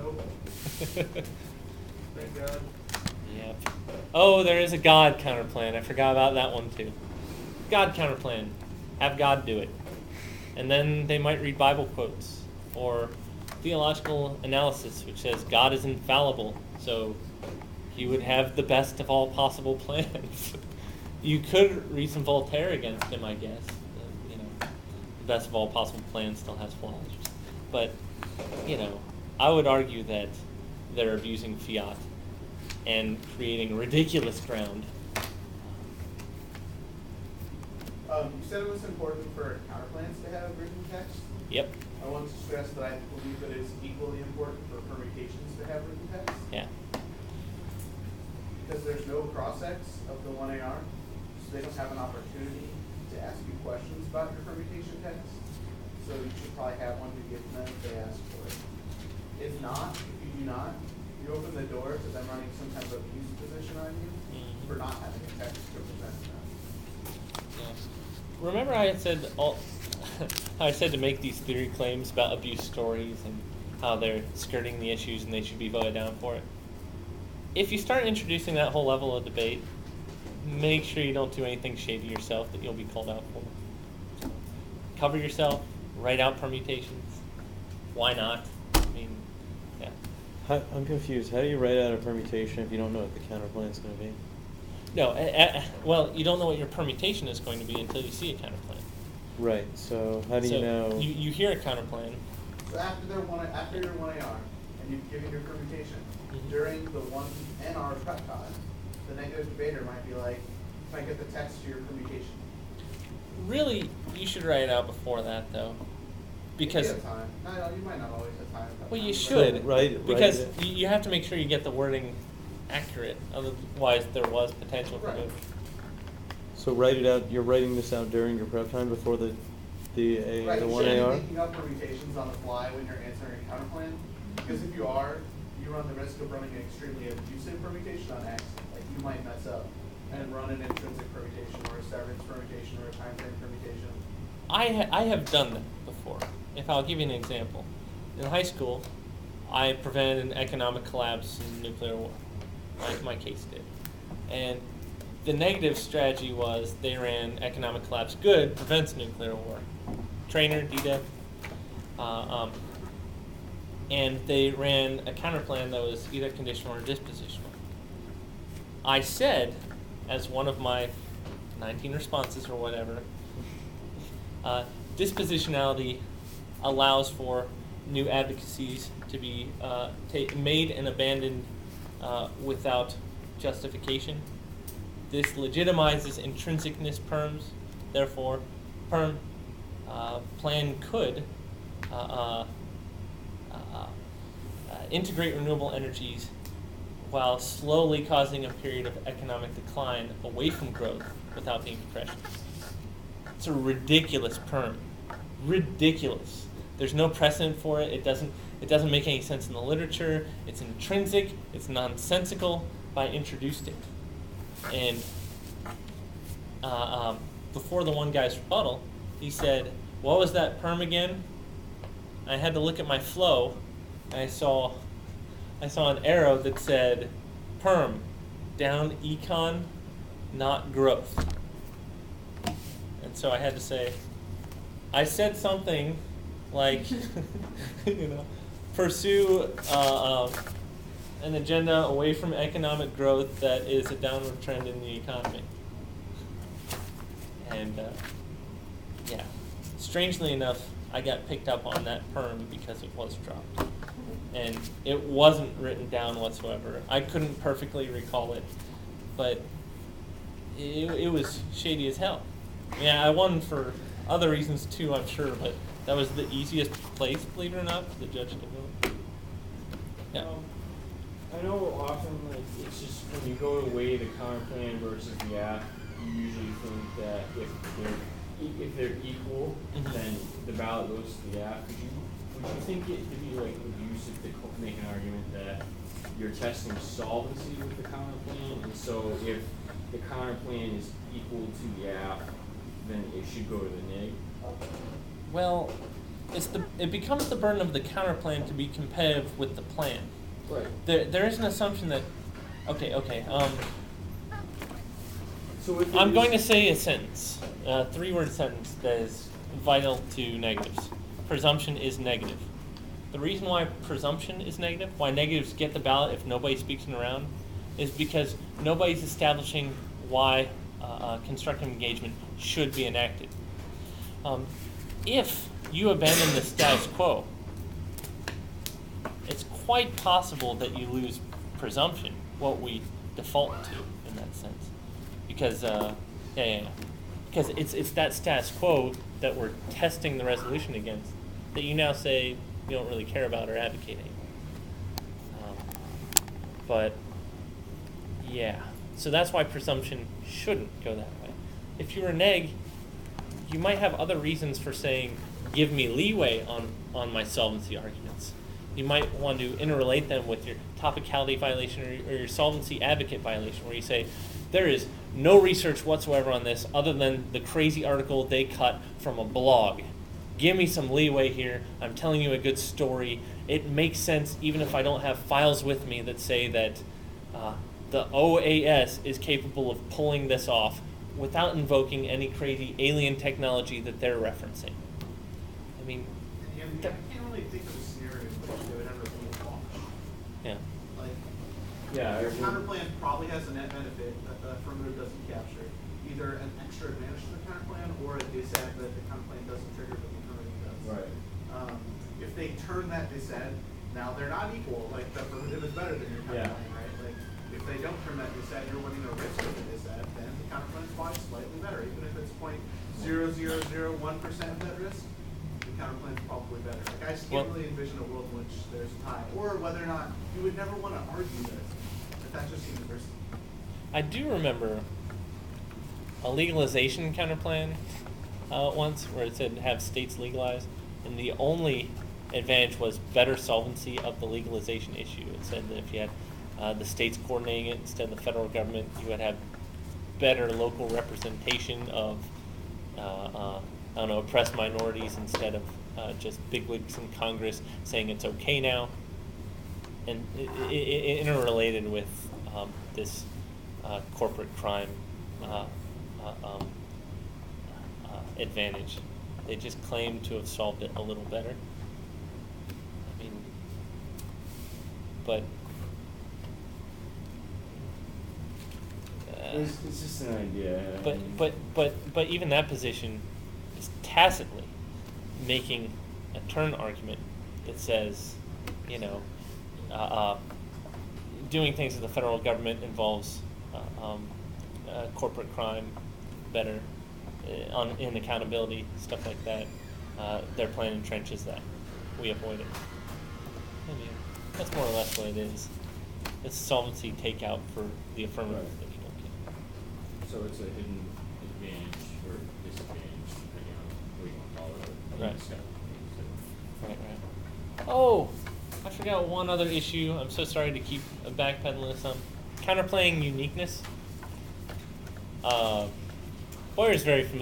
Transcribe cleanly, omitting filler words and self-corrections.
Nope. Thank God. Yep. Oh, there is a God counterplan. I forgot about that one too. God counterplan. Have God do it. And then they might read Bible quotes or theological analysis, which says God is infallible, so he would have the best of all possible plans. You could read some Voltaire against him, I guess. The best of all possible plans still has flaws. But, I would argue that they're abusing fiat and creating ridiculous ground. You said it was important for counterplans to have written text. Yep. I want to stress that I believe that it's equally important for permutations to have written text. Yeah. Because there's no cross-ex of the 1AR, so they don't have an opportunity to ask you questions about your permutation text. So you should probably have one to give them if they ask for it. If you do not, you open the door to them running some kind of abuse position on you for not having a text to present to them. Yeah. Remember I had said I said to make these theory claims about abuse stories and how they're skirting the issues and they should be voted down for it. If you start introducing that whole level of debate, make sure you don't do anything shady yourself that you'll be called out for. Cover yourself, write out permutations. Why not? I mean, yeah. I'm confused. How do you write out a permutation if you don't know what the counterplan is going to be? No, well, you don't know what your permutation is going to be until you see a counterplan. Right, so how do you know? You hear a counterplan. So after your 1AR, and you've given your permutation, during the 1NR prep time, the negative debater might be like, can I get the text to your permutation? Really, you should write it out before that, though. Because you have time. No, you might not always have time. Well, you should. Right. Because you have to make sure you get the wording accurate. Otherwise, there was potential for movement. So write it out. You're writing this out during your prep time before the Right, 1AR? you shouldn't be making up permutations on the fly when you're answering a counterplan. Because if you are, you run the risk of running an extremely abusive permutation on X. Like you might mess up and run an intrinsic permutation or a severance permutation or a time frame permutation. I have done that before. If I'll give you an example. In high school, I prevented an economic collapse in nuclear war. My case did. And the negative strategy was they ran economic collapse good, prevents nuclear war. Trainer, DDEP. And they ran a counterplan that was either conditional or dispositional. I said, as one of my 19 responses or whatever, dispositionality allows for new advocacies to be made and abandoned without justification. This legitimizes intrinsicness perms. Therefore, perm plan could integrate renewable energies while slowly causing a period of economic decline away from growth without being depression. It's a ridiculous perm. Ridiculous. There's no precedent for it. It doesn't make any sense in the literature. It's intrinsic. It's nonsensical. But I introduced it. And before the one guy's rebuttal, he said, "What was that perm again?" I had to look at my flow, and I saw an arrow that said, "Perm, down econ, not growth." And so I had to say, I said something like, pursue an agenda away from economic growth that is a downward trend in the economy. And yeah, strangely enough, I got picked up on that perm because it was dropped. And it wasn't written down whatsoever. I couldn't perfectly recall it, but it was shady as hell. Yeah, I won for other reasons too, I'm sure, but that was the easiest place, believe it or not, for the judge to go. Yeah. I know often it's just when you go to weigh the counterplan versus the app, you usually think that if they're equal, then the ballot goes to the app. Would you think it to be like abusive to make an argument that you're testing solvency with the counterplan, and so if the counterplan is equal to the app, then it should go to the neg? Well, it becomes the burden of the counterplan to be competitive with the plan. Right. There is an assumption that, okay. So if I'm going to say a sentence, a 3-word sentence that is vital to negatives. Presumption is negative. The reason why presumption is negative, why negatives get the ballot if nobody speaks in a round, is because nobody's establishing why constructive engagement should be enacted. If you abandon the status quo, it's quite possible that you lose presumption, what we default to in that sense. Because, because it's that status quo that we're testing the resolution against that you now say you don't really care about or advocate anymore. But, yeah. So that's why presumption shouldn't go that way. If you're a neg, you might have other reasons for saying, give me leeway on my solvency arguments. You might want to interrelate them with your topicality violation or your solvency advocate violation, where you say, there is no research whatsoever on this other than the crazy article they cut from a blog. Give me some leeway here. I'm telling you a good story. It makes sense even if I don't have files with me that say that the OAS is capable of pulling this off without invoking any crazy alien technology that they're referencing. I mean, I can't really think of a scenario in which they would ever be launched. yeah. Like, Yeah, your I would- counterplan probably has a net benefit that the affirmative doesn't capture. Either an extra advantage to the counterplan or a disad that the counterplan doesn't trigger but the affirmative does. Right. If they turn that disad, now they're not equal. Like the affirmative is better than your Yeah. counterplan, right? Like if they don't turn that disad, you're running a risk of the disad, then the counterplan is probably slightly better. Even if it's 0.0001% of that risk, the counterplan is probably better. Like I just can't Well- really envision a world in which there's a tie. Or whether or not you would never want to argue this. If that just seems risky. I do remember a legalization counterplan once where it said have states legalize, and the only advantage was better solvency of the legalization issue. It said that if you had the states coordinating it instead of the federal government, you would have better local representation of oppressed minorities instead of just bigwigs in Congress saying it's okay now. And interrelated with this corporate crime advantage. They just claim to have solved it a little better. I mean, but It's just an idea. I mean, but even that position is tacitly making a turn argument that says, doing things in the federal government involves corporate crime better in accountability, stuff like that. Their plan entrenches that. We avoid it. I mean, that's more or less what it is. It's solvency takeout for the affirmative Right. that you don't get. So it's a hidden advantage or disadvantage, depending on what you want to call it. Right. Discount. Right. Oh, I forgot one other issue. I'm so sorry to keep backpedaling some. Counterplaying uniqueness. Boyer's very familiar.